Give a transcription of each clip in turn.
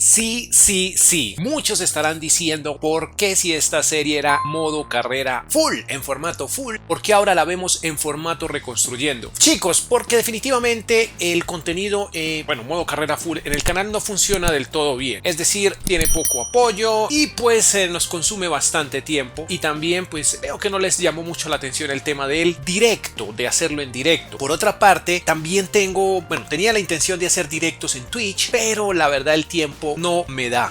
Sí, sí, sí. Muchos estarán diciendo por qué si esta serie era modo carrera full, en formato full, ¿por qué ahora la vemos en formato reconstruyendo? Chicos, porque definitivamente el contenido, modo carrera full en el canal no funciona del todo bien. Es decir, tiene poco apoyo y pues nos consume bastante tiempo. Y también pues veo que no les llamó mucho la atención el tema del directo, de hacerlo en directo. Por otra parte, también tenía la intención de hacer directos en Twitch, pero la verdad el tiempo no me da.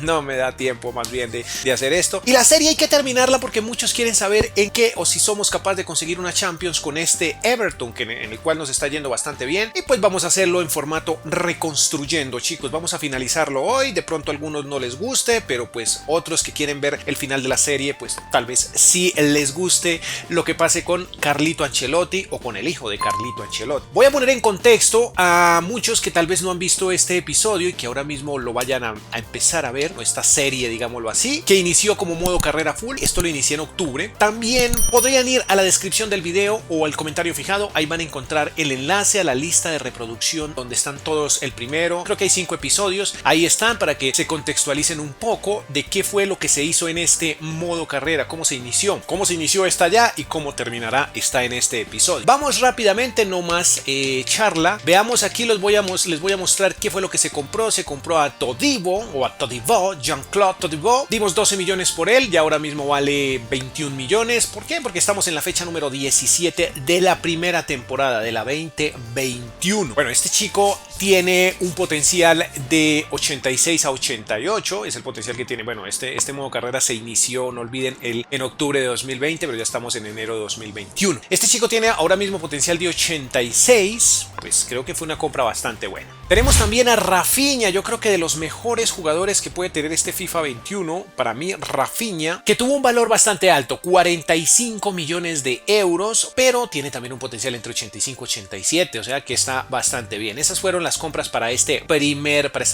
No me da tiempo más bien de hacer esto. Y la serie hay que terminarla porque muchos quieren saber en qué o si somos capaces de conseguir una Champions con este Everton, en el cual nos está yendo bastante bien. Y pues vamos a hacerlo en formato reconstruyendo, chicos. Vamos a finalizarlo hoy. De pronto a algunos no les guste, pero pues otros que quieren ver el final de la serie, pues tal vez sí les guste lo que pase con Carlito Ancelotti o con el hijo de Carlito Ancelotti. Voy a poner en contexto a muchos que tal vez no han visto este episodio y que ahora mismo lo vayan a empezar a ver, o esta serie, digámoslo así, que inició como modo carrera full. Esto lo inicié en octubre. También podrían ir a la descripción del video o al comentario fijado. Ahí van a encontrar el enlace a la lista de reproducción donde están todos el primero. Creo que hay 5 episodios. Ahí están para que se contextualicen un poco de qué fue lo que se hizo en este modo carrera, cómo se inició esta ya y cómo terminará esta en este episodio. Vamos rápidamente, no más charla. Veamos aquí, les voy a mostrar qué fue lo que se compró. Se compró a Todibo o a Todibo, Jean-Claude Todibo. Dimos 12 millones por él y ahora mismo vale 21 millones. ¿Por qué? Porque estamos en la fecha número 17 de la primera temporada de la 2021. Bueno, este chico tiene un potencial de 86 a 88, es el potencial que tiene. Bueno, este modo carrera se inició, no olviden, en octubre de 2020, pero ya estamos en enero de 2021. Este chico tiene ahora mismo potencial de 86, pues creo que fue una compra bastante buena. Tenemos también a Rafinha, yo creo que de los mejores jugadores que puede tener este FIFA 21, para mí Rafinha, que tuvo un valor bastante alto, 45 millones de euros, pero tiene también un potencial entre 85 y 87, o sea que está bastante bien. Esas fueron las compras para esta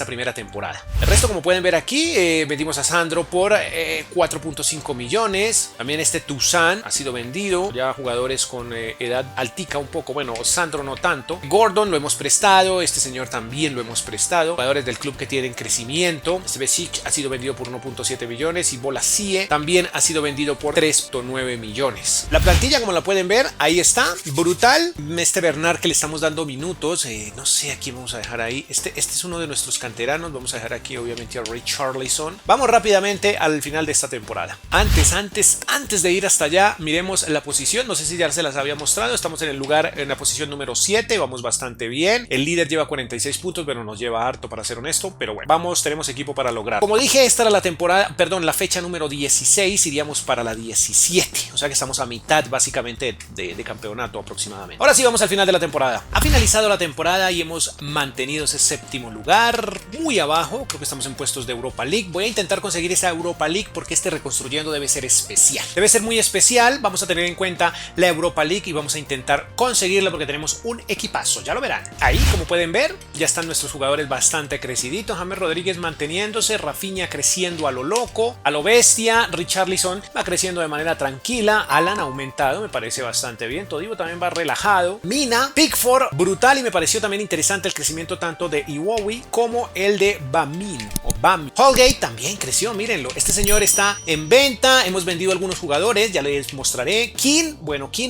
primera temporada. El resto, como pueden ver aquí, vendimos a Sandro por 4.5 millones. También este Toussaint ha sido vendido. Ya jugadores con edad altica un poco. Bueno, Sandro no tanto. Gordon lo hemos prestado. Este señor también lo hemos prestado. Jugadores del club que tienen crecimiento. Este Besic ha sido vendido por 1.7 millones. Y Bolasie también ha sido vendido por 3.9 millones. La plantilla, como la pueden ver, ahí está. Brutal. Este Bernard que le estamos dando minutos. No sé a quién vamos a dejar ahí. Este es uno de nuestros canteranos. Vamos a dejar aquí obviamente a Richarlison. Vamos rápidamente al final de esta temporada. Antes de ir hasta allá, miremos la posición. No sé si ya se las había mostrado. Estamos en la posición número 7. Vamos bastante bien. El líder lleva 46 puntos, pero nos lleva harto, para ser honesto. Pero bueno, tenemos equipo para lograr. Como dije, esta era la fecha número 16. Iríamos para la 17. O sea que estamos a mitad básicamente de campeonato aproximadamente. Ahora sí, vamos al final de la temporada. Ha finalizado la temporada y hemos mantenido ese séptimo lugar, muy abajo. Creo que estamos en puestos de Europa League. Voy a intentar conseguir esa Europa League porque este reconstruyendo debe ser especial. Debe ser muy especial. Vamos a tener en cuenta la Europa League y vamos a intentar conseguirla porque tenemos un equipazo. Ya lo verán. Ahí, como pueden ver, ya están nuestros jugadores bastante creciditos. James Rodríguez manteniéndose, Rafinha creciendo a lo loco, a lo bestia. Richarlison va creciendo de manera tranquila. Alan ha aumentado, me parece bastante bien. Todibo también va relajado. Mina, Pickford, brutal, y me pareció también interesante el crecimiento tanto de Iwobi como el de Bamin. Holgate también creció, mírenlo. Este señor está en venta. Hemos vendido algunos jugadores, ya les mostraré. King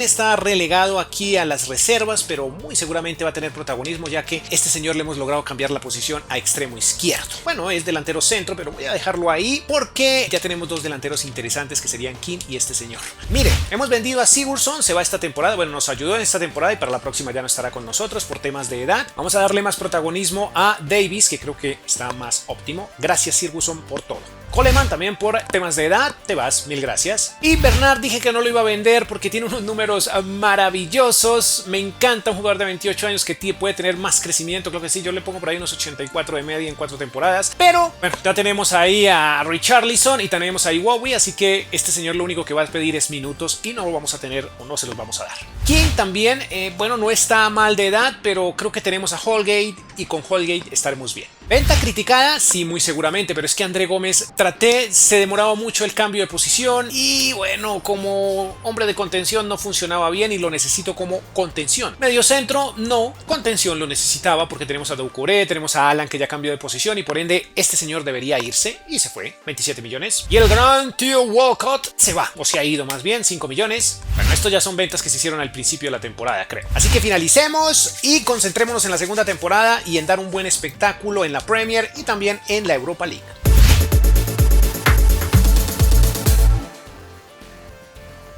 está relegado aquí a las reservas, pero muy seguramente va a tener protagonismo, ya que este señor le hemos logrado cambiar la posición a extremo izquierdo. Bueno, es delantero centro, pero voy a dejarlo ahí porque ya tenemos dos delanteros interesantes que serían King y este señor. Miren, hemos vendido a Sigurdsson, se va esta temporada. Bueno, nos ayudó en esta temporada y para la próxima ya no estará con nosotros por temas de edad. Vamos a darle más protagonismo a Davis, que creo que está más óptimo. Gracias, Sigurdsson, por todo. Coleman también por temas de edad, te vas, mil gracias. Y Bernard dije que no lo iba a vender porque tiene unos números maravillosos. Me encanta un jugador de 28 años que puede tener más crecimiento. Creo que sí, yo le pongo por ahí unos 84 de media en 4 temporadas. Pero bueno, ya tenemos ahí a Richarlison y tenemos a Iwobi, así que este señor lo único que va a pedir es minutos y no lo vamos a tener o no se los vamos a dar. King también, no está mal de edad, pero creo que tenemos a Holgate y con Holgate estaremos bien. Venta criticada, sí, muy seguramente, pero es que André Gómez se demoraba mucho el cambio de posición y bueno, como hombre de contención no funcionaba bien y lo necesito como contención. Medio centro, no, contención lo necesitaba porque tenemos a Doucouré, tenemos a Alan que ya cambió de posición y por ende este señor debería irse y se fue, 27 millones. Y el gran tío Walcott se va, o se ha ido más bien, 5 millones. Bueno, estos ya son ventas que se hicieron al principio de la temporada, creo. Así que finalicemos y concentrémonos en la segunda temporada y en dar un buen espectáculo en la Premier y también en la Europa League.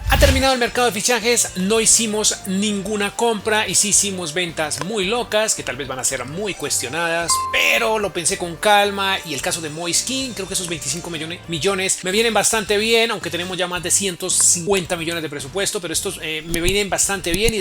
Ha terminado el mercado de fichajes, no hicimos ninguna compra y sí hicimos ventas muy locas que tal vez van a ser muy cuestionadas, pero lo pensé con calma y el caso de Moise Kean, creo que esos 25 millones me vienen bastante bien, aunque tenemos ya más de 150 millones de presupuesto, pero estos me vienen bastante bien y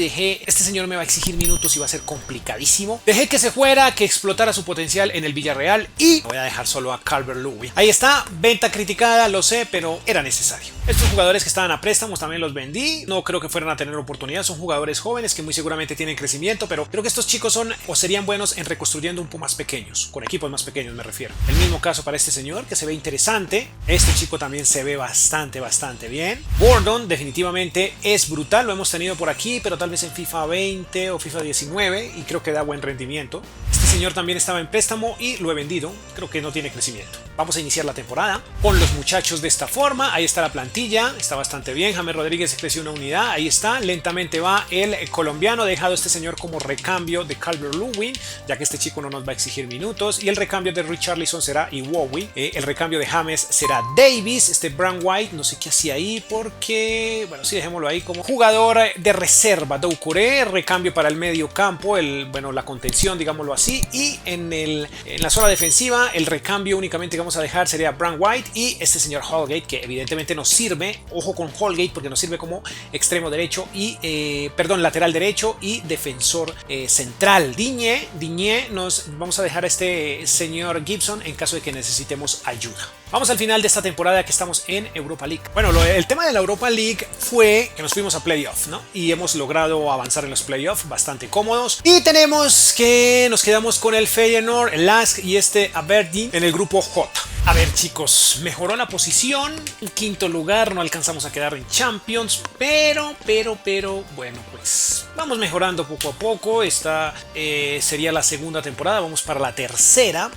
este señor me va a exigir minutos y va a ser complicadísimo. Dejé que se fuera, que explotara su potencial en el Villarreal y voy a dejar solo a Calvert-Lewin. Ahí está, venta criticada, lo sé, pero era necesario. Estos jugadores que estaban a préstamos también los vendí, no creo que fueran a tener oportunidad, son jugadores jóvenes que muy seguramente tienen crecimiento, pero creo que estos chicos son o serían buenos en reconstruyendo un poco más pequeños, con equipos más pequeños me refiero. El mismo caso para este señor que se ve interesante, este chico también se ve bastante bien. Gordon definitivamente es brutal, lo hemos tenido por aquí, pero tal vez en FIFA 20 o FIFA 19 y creo que da buen rendimiento. Este señor también estaba en préstamo y lo he vendido, creo que no tiene crecimiento. Vamos a iniciar la temporada con los muchachos de esta forma, ahí está la plantilla, está bastante bien, James Rodríguez creció una unidad, ahí está, lentamente va el colombiano, he dejado a este señor como recambio de Calvert-Lewin, ya que este chico no nos va a exigir minutos, y el recambio de Richarlison será Iwobi, el recambio de James será Davis, este Bran White, no sé qué hacía ahí, porque, bueno, sí, dejémoslo ahí como jugador de reserva, Doucouré, recambio para el medio campo, la contención, digámoslo así, y en la zona defensiva, el recambio únicamente que vamos a dejar sería Bran White y este señor Holgate, que evidentemente nos sirve, ojo con Holgate, porque nos sirve como extremo derecho y, lateral derecho y defensor central. Digne, nos vamos a dejar a este señor Gibson en caso de que necesitemos ayuda. Vamos al final de esta temporada que estamos en Europa League. Bueno, el tema de la Europa League fue que nos fuimos a playoff, ¿no? Y hemos logrado avanzar en los playoffs bastante cómodos. Y nos quedamos con el Feyenoord, el LASK y este Aberdeen en el grupo J. A ver, chicos, mejoró la posición, en quinto lugar, no alcanzamos a quedar en Champions, pero, bueno, pues vamos mejorando poco a poco. Esta sería la segunda temporada, vamos para la tercera.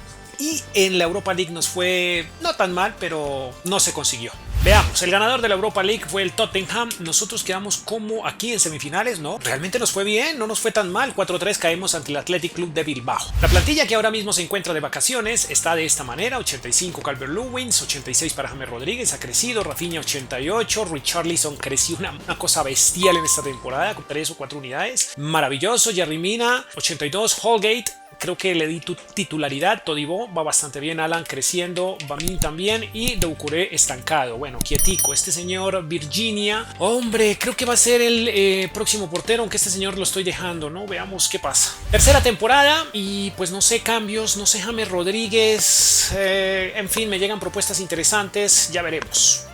Y en la Europa League nos fue no tan mal, pero no se consiguió. Veamos, el ganador de la Europa League fue el Tottenham. Nosotros quedamos como aquí en semifinales, ¿no? Realmente nos fue bien, no nos fue tan mal. 4-3 caemos ante el Athletic Club de Bilbao. La plantilla que ahora mismo se encuentra de vacaciones está de esta manera: 85 Calvert-Lewin, 86 para James Rodríguez, ha crecido, Rafinha 88, Richarlison creció una cosa bestial en esta temporada con 3 o 4 unidades. Maravilloso, Yerry Mina 82, Holgate, creo que le di titularidad, Todibo va bastante bien, Alan creciendo, Bamin también y Doucouré estancado. Bueno, quietico, este señor Virginia, hombre, creo que va a ser el próximo portero, aunque este señor lo estoy dejando, ¿no? Veamos qué pasa. Tercera temporada y pues no sé, cambios, no sé, James Rodríguez, en fin, me llegan propuestas interesantes, ya veremos.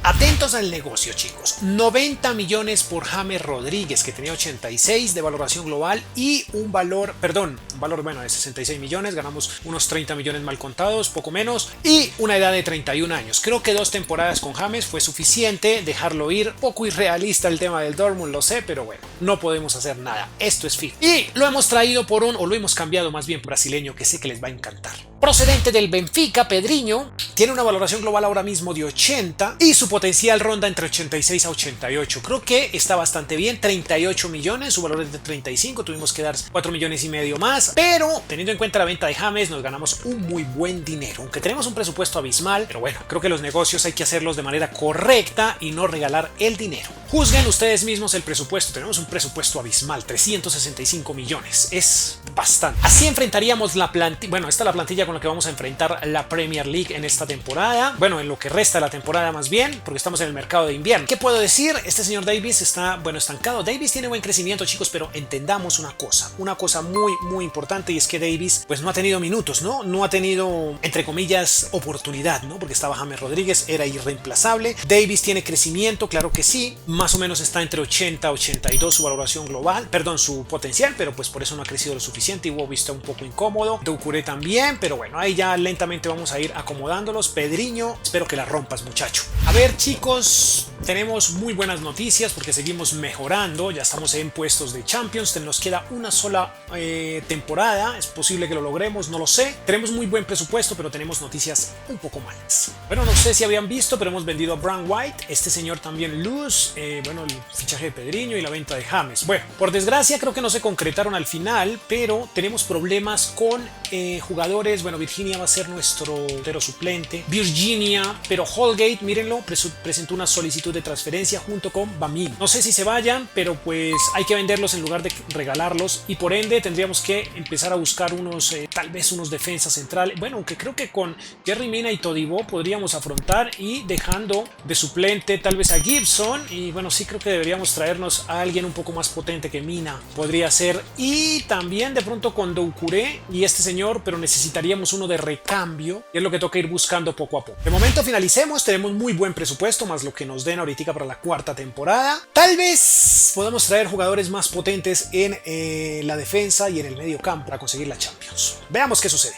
Atentos al negocio, chicos. 90 millones por James Rodríguez, que tenía 86 de valoración global y un valor de 66 millones. Ganamos unos 30 millones mal contados, poco menos, y una edad de 31 años. Creo que 2 temporadas con James fue suficiente, dejarlo ir. Poco irrealista el tema del Dortmund, lo sé, pero bueno, no podemos hacer nada. Esto es FIFA. Y lo hemos traído lo hemos cambiado más bien brasileño, que sé que les va a encantar. Procedente del Benfica, Pedrinho, tiene una valoración global ahora mismo de 80 y su potencial ronda entre 86 a 88. Creo que está bastante bien, 38 millones, su valor es de 35, tuvimos que dar 4 millones y medio más, pero teniendo en cuenta la venta de James nos ganamos un muy buen dinero, aunque tenemos un presupuesto abismal, pero bueno, creo que los negocios hay que hacerlos de manera correcta y no regalar el dinero. Juzguen ustedes mismos el presupuesto, tenemos un presupuesto abismal, 365 millones, es bastante. Así enfrentaríamos la plantilla, esta es la plantilla con la que vamos a enfrentar la Premier League en esta temporada, en lo que resta de la temporada más bien, porque estamos en el mercado de invierno. ¿Qué puedo decir? Este señor Davis está, bueno, estancado. Davis tiene buen crecimiento, chicos, pero entendamos una cosa muy importante, y es que Davis pues no ha tenido minutos, ¿no? No ha tenido, entre comillas, oportunidad, ¿no? Porque estaba James Rodríguez, era irreemplazable. Davis tiene crecimiento, claro que sí, más o menos está entre 80 a 82 su valoración global, perdón, su potencial, pero pues por eso no ha crecido lo suficiente. Iwobi está un poco incómodo, Doucouré también, pero bueno, ahí ya lentamente vamos a ir acomodándolos. Pedriño, espero que la rompas, muchacho. A ver, chicos, tenemos muy buenas noticias porque seguimos mejorando, ya estamos en puestos de Champions, nos queda una sola temporada, es posible que lo logremos, no lo sé. Tenemos muy buen presupuesto, pero tenemos noticias un poco malas. Bueno, no sé si habían visto, pero hemos vendido a Bran White, este señor también Luz, bueno, el fichaje de Pedriño y la venta de James. Bueno, por desgracia creo que no se concretaron al final, pero tenemos problemas con jugadores. Bueno, Virginia va a ser nuestro portero suplente, Virginia, pero Holgate, mírenlo, presentó una solicitud de transferencia junto con Bamin. No sé si se vayan, pero pues hay que venderlos en lugar de regalarlos, y por ende tendríamos que empezar a buscar unos, tal vez unos defensas centrales. Bueno, aunque creo que con Yerry Mina y Todibo podríamos afrontar, y dejando de suplente tal vez a Gibson, y bueno, sí creo que deberíamos traernos a alguien un poco más potente que Mina, podría ser, y también de pronto con Doucouré y este señor, pero necesitaríamos uno de recambio, y es lo que toca ir buscando poco a poco. De momento finalicemos, tenemos muy buen presupuesto, más lo que nos den ahorita para la cuarta temporada. Tal vez podamos traer jugadores más potentes en la defensa y en el medio campo para conseguir la Champions. Veamos qué sucede.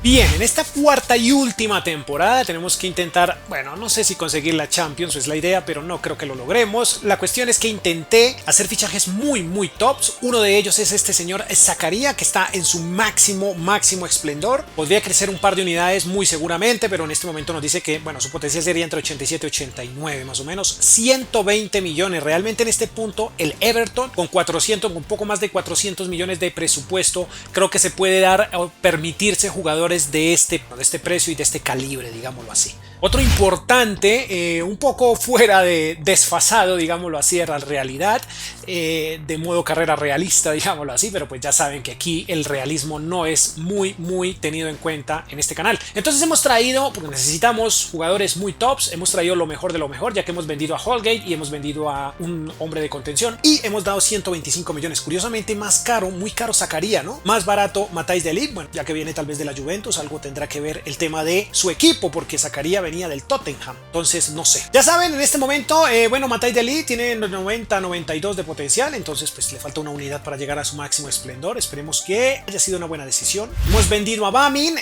Bien, en esta cuarta y última temporada tenemos que intentar, bueno, no sé si conseguir la Champions es la idea, pero no creo que lo logremos. La cuestión es que intenté hacer fichajes muy tops. Uno de ellos es este señor Zakaria, que está en su máximo esplendor. Podría crecer un par de unidades muy seguramente, pero en este momento nos dice que, bueno, su potencial sería entre 87 y 89 más o menos. 120 millones. Realmente en este punto el Everton con un poco más de 400 millones de presupuesto, creo que se puede dar o permitirse jugadores de este precio y de este calibre, digámoslo así. Otro importante, un poco fuera de desfasado, digámoslo así, era la realidad, de modo carrera realista, digámoslo así, pero pues ya saben que aquí el realismo no es muy tenido en cuenta en este canal. Entonces hemos traído, porque necesitamos jugadores muy tops, hemos traído lo mejor de lo mejor, ya que hemos vendido a Holgate y hemos vendido a un hombre de contención, y hemos dado 125 millones. Curiosamente más caro, muy caro Zakaria, ¿no? Más barato Matthijs de Ligt, bueno, ya que viene tal vez de la Juventus, algo tendrá que ver el tema de su equipo, porque Zakaria venía del Tottenham, entonces no sé. Ya saben, en este momento, bueno, Matthijs de Ligt tiene 90-92 de potencial, entonces pues le falta una unidad para llegar a su máximo esplendor. Esperemos que haya sido una buena decisión. Hemos vendido a Bamin,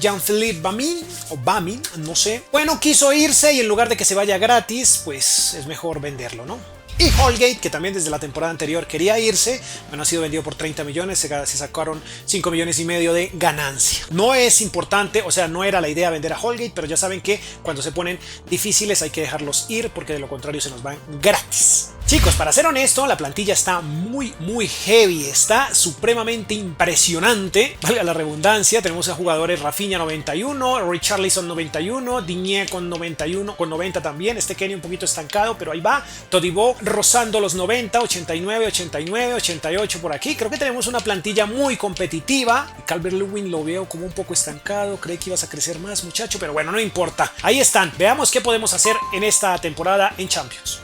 Jean-Philippe Bamin, o Bamin, no sé. Bueno, quiso irse, y en lugar de que se vaya gratis, pues es mejor venderlo, ¿no? Y Holgate, que también desde la temporada anterior quería irse, bueno, ha sido vendido por 30 millones, se sacaron 5 millones y medio de ganancia. No es importante, o sea, no era la idea vender a Holgate, pero ya saben que cuando se ponen difíciles hay que dejarlos ir, porque de lo contrario se nos van gratis. Chicos, para ser honesto, la plantilla está muy heavy, está supremamente impresionante, valga la redundancia. Tenemos a jugadores: Rafinha 91, Richarlison 91, Digne con 91, con 90 también, este Kenny un poquito estancado, pero ahí va, Todibo rozando los 90, 89, 89, 88 por aquí. Creo que tenemos una plantilla muy competitiva. Calvert-Lewin lo veo como un poco estancado, creí que ibas a crecer más, muchacho, pero bueno, no importa. Ahí están, veamos qué podemos hacer en esta temporada en Champions.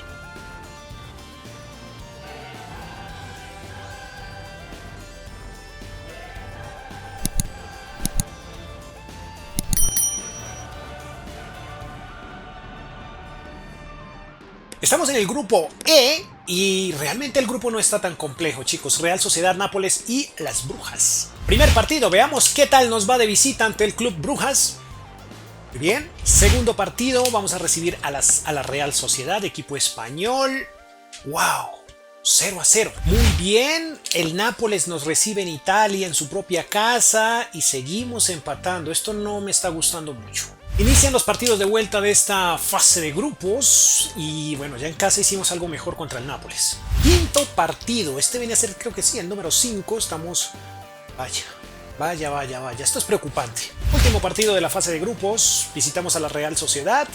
Estamos en el grupo E, y realmente el grupo no está tan complejo, chicos. Real Sociedad, Nápoles y las Brujas. Primer partido, veamos qué tal nos va de visita ante el Club Brujas. Muy bien. Segundo partido, vamos a recibir a la Real Sociedad, equipo español. ¡Wow! 0-0. Muy bien, el Nápoles nos recibe en Italia, en su propia casa, y seguimos empatando. Esto no me está gustando mucho. Inician los partidos de vuelta de esta fase de grupos, y bueno, ya en casa hicimos algo mejor contra el Nápoles. Quinto partido, este viene a ser, creo que sí, el número 5, estamos... Vaya, esto es preocupante. Último partido de la fase de grupos, visitamos a la Real Sociedad.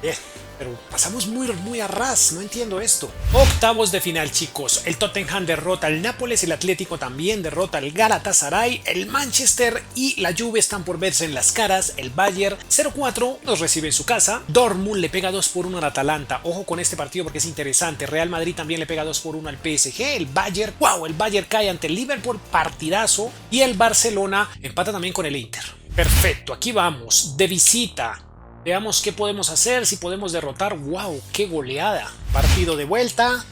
Bien, Pero pasamos muy a ras, no entiendo esto. Octavos de final, chicos. El Tottenham derrota al Nápoles, el Atlético también derrota al Galatasaray, el Manchester y la Juve están por verse en las caras. El Bayern 0-4 nos recibe en su casa. Dortmund le pega 2-1 al Atalanta. Ojo con este partido porque es interesante. Real Madrid también le pega 2-1 al PSG. El Bayern, wow, el Bayern cae ante el Liverpool, partidazo. Y el Barcelona empata también con el Inter. Perfecto, aquí vamos, de visita. Veamos qué podemos hacer, si podemos derrotar. ¡Wow! ¡Qué goleada! Partido de vuelta.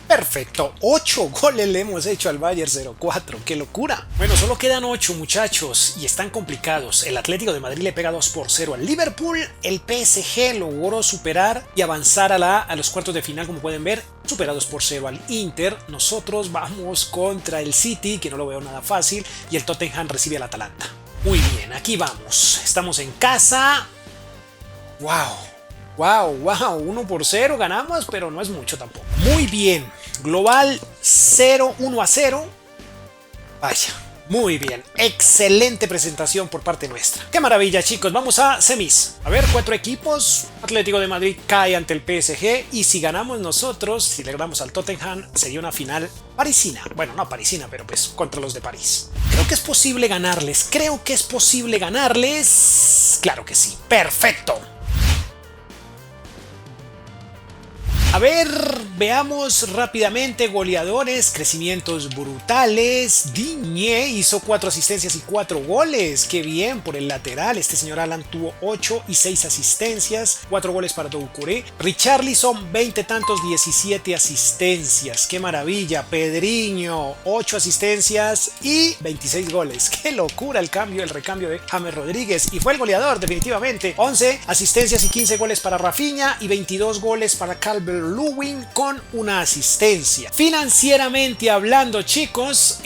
Perfecto, 8 goles le hemos hecho al Bayern 0-4. ¡Qué locura! Bueno, solo quedan 8 muchachos y están complicados. El Atlético de Madrid le pega 2-0 al Liverpool. El PSG logró superar y avanzar a los cuartos de final, como pueden ver. Supera 2-0 al Inter. Nosotros vamos contra el City, que no lo veo nada fácil. Y el Tottenham recibe al Atalanta. Muy bien, aquí vamos. Estamos en casa. ¡Wow! ¡Wow! ¡Wow! 1-0 ganamos, pero no es mucho tampoco. Muy bien. Global 1-0. Vaya. Muy bien, excelente presentación por parte nuestra. ¡Qué maravilla, chicos! Vamos a semis. A ver, 4 equipos. Atlético de Madrid cae ante el PSG y si ganamos nosotros, si le ganamos al Tottenham, sería una final parisina. Bueno, no parisina, pero pues contra los de París. Creo que es posible ganarles. Claro que sí. ¡Perfecto! A ver, veamos rápidamente goleadores, crecimientos brutales. Digne hizo 4 asistencias y 4 goles. ¡Qué bien! Por el lateral, este señor Alan tuvo 8 y 6 asistencias, 4 goles para Doucouré. Richarlison, 20 tantos, 17 asistencias. ¡Qué maravilla! Pedriño, 8 asistencias y 26 goles. ¡Qué locura el recambio de James Rodríguez! Y fue el goleador, definitivamente. 11 asistencias y 15 goles para Rafinha y 22 goles para Calvert Lewin con una asistencia. Financieramente hablando, chicos,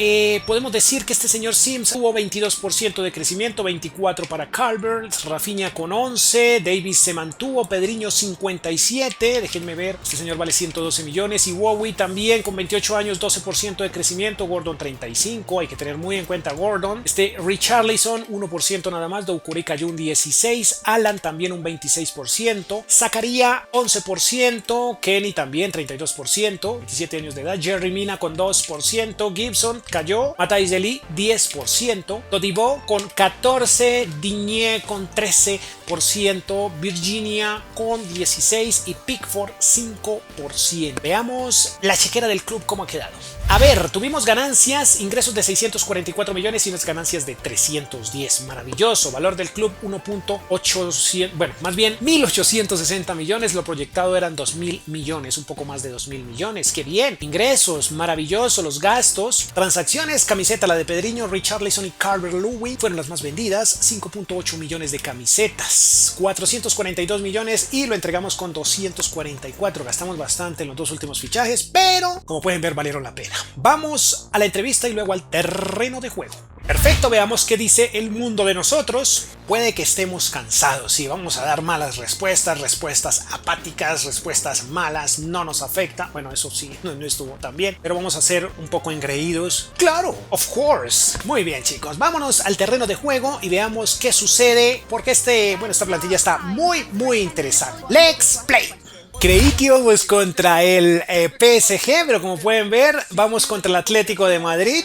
podemos decir que este señor Sims tuvo 22% de crecimiento, 24 para Calvert, Rafinha con 11, Davis se mantuvo, Pedriño 57, déjenme ver, este señor vale 112 millones y Wowi también con 28 años, 12% de crecimiento, Gordon 35, hay que tener muy en cuenta Gordon, Richarlison 1% nada más, Doucouré cayó un 16, Alan también un 26%, Zakaria 11%, Kenny también 32%, 27 años de edad, Jerry Mina con 2%, Gibson cayó, Matthijs de Ligt 10%, Todibo con 14%, Digne con 13%, Virginia con 16% y Pickford 5%. Veamos la chequera del club cómo ha quedado. A ver, tuvimos ganancias, ingresos de 644 millones y unas ganancias de 310. Maravilloso. Valor del club 1.800, bueno, más bien 1.860 millones. Lo proyectado eran 2.000 millones, un poco más de 2.000 millones. ¡Qué bien! Ingresos, maravilloso. Los gastos, transacciones, camiseta, la de Pedriño, Richarlison y Calvert Lewin fueron las más vendidas. 5.8 millones de camisetas, 442 millones y lo entregamos con 244. Gastamos bastante en los 2 últimos fichajes, pero como pueden ver valieron la pena. Vamos a la entrevista y luego al terreno de juego. Perfecto, veamos qué dice el mundo de nosotros. Puede que estemos cansados, sí, vamos a dar malas respuestas apáticas, respuestas malas, no nos afecta. Bueno, eso sí, no estuvo tan bien, pero vamos a ser un poco engreídos. ¡Claro! ¡Of course! Muy bien, chicos, vámonos al terreno de juego y veamos qué sucede, porque esta plantilla está muy interesante. ¡Let's play! Creí que íbamos contra el PSG, pero como pueden ver, vamos contra el Atlético de Madrid.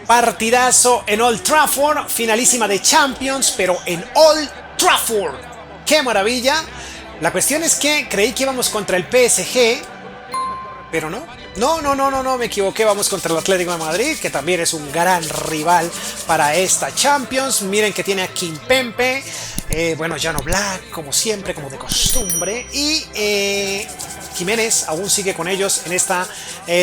Partidazo en Old Trafford, finalísima de Champions, pero en Old Trafford. ¡Qué maravilla! La cuestión es que creí que íbamos contra el PSG, pero no. No, me equivoqué, vamos contra el Atlético de Madrid, que también es un gran rival para esta Champions. Miren que tiene a Kimpembe, Jan Oblak, como siempre, como de costumbre, y Jiménez aún sigue con ellos en esta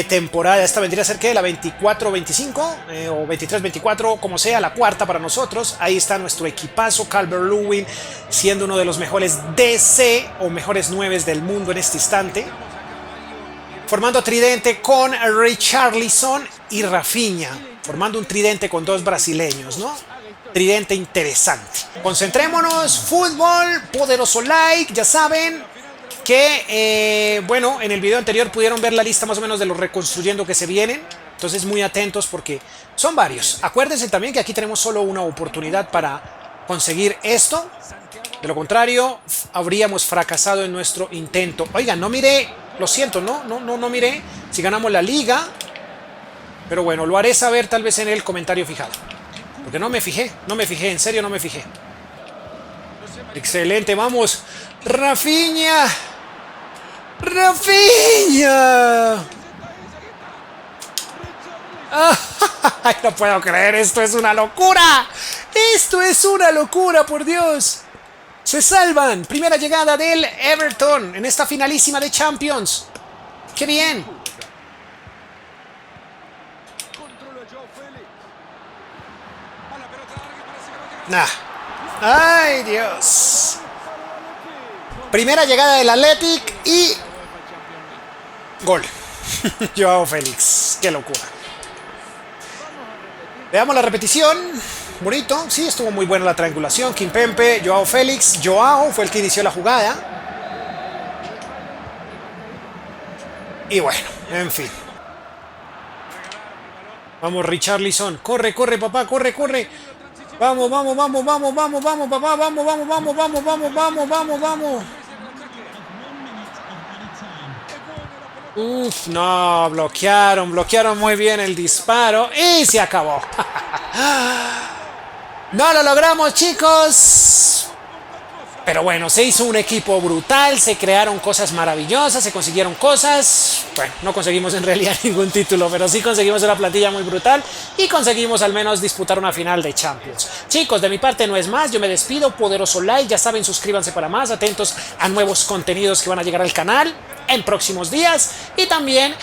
temporada. Esta vendría a ser que la 24-25 o 23-24, como sea, la cuarta para nosotros. Ahí está nuestro equipazo, Calvert Lewin siendo uno de los mejores DC o mejores 9 del mundo en este instante, formando tridente con Richarlison y Rafinha, formando un tridente con 2 brasileños, ¿no? Tridente interesante. Concentrémonos, fútbol, poderoso like, ya saben que, en el video anterior pudieron ver la lista más o menos de los reconstruyendo que se vienen, entonces muy atentos porque son varios. Acuérdense también que aquí tenemos solo una oportunidad para conseguir esto. De lo contrario, habríamos fracasado en nuestro intento. Oigan, no miré, lo siento, no miré si ganamos la liga. Pero bueno, lo haré saber tal vez en el comentario fijado. Porque no me fijé, en serio no me fijé. Excelente, vamos. Rafinha. Rafinha. Ay, no puedo creer, esto es una locura. Esto es una locura, por Dios. Se salvan. Primera llegada del Everton en esta finalísima de Champions. ¡Qué bien! Nah. ¡Ay, Dios! Primera llegada del Athletic y... gol. Joao Félix. ¡Qué locura! Veamos la repetición. Bonito. Sí, estuvo muy buena la triangulación. Kimpembe, Joao Félix. Joao fue el que inició la jugada. Y bueno, en fin. Vamos, Richarlison. Corre, corre, papá, corre, corre. Vamos, vamos, vamos, vamos, vamos, vamos, papá, vamos, vamos, vamos, vamos, vamos, vamos, vamos, vamos. Uf, no, bloquearon muy bien el disparo y se acabó. No lo logramos, chicos. Pero bueno, se hizo un equipo brutal, se crearon cosas maravillosas, se consiguieron cosas. Bueno, no conseguimos en realidad ningún título, pero sí conseguimos una plantilla muy brutal y conseguimos al menos disputar una final de Champions. Chicos, de mi parte no es más, yo me despido, poderoso like, ya saben, suscríbanse para más, atentos a nuevos contenidos que van a llegar al canal en próximos días y también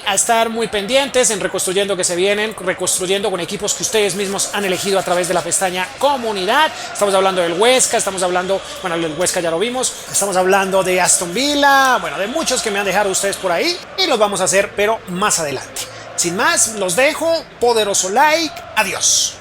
a estar muy pendientes en Reconstruyendo que se vienen, reconstruyendo con equipos que ustedes mismos han elegido a través de la pestaña Comunidad. Estamos hablando del Huesca, estamos hablando, bueno, el Huesca ya lo vimos, estamos hablando de Aston Villa, bueno, de muchos que me han dejado ustedes por ahí y los vamos a hacer, pero más adelante. Sin más, los dejo, poderoso like, adiós.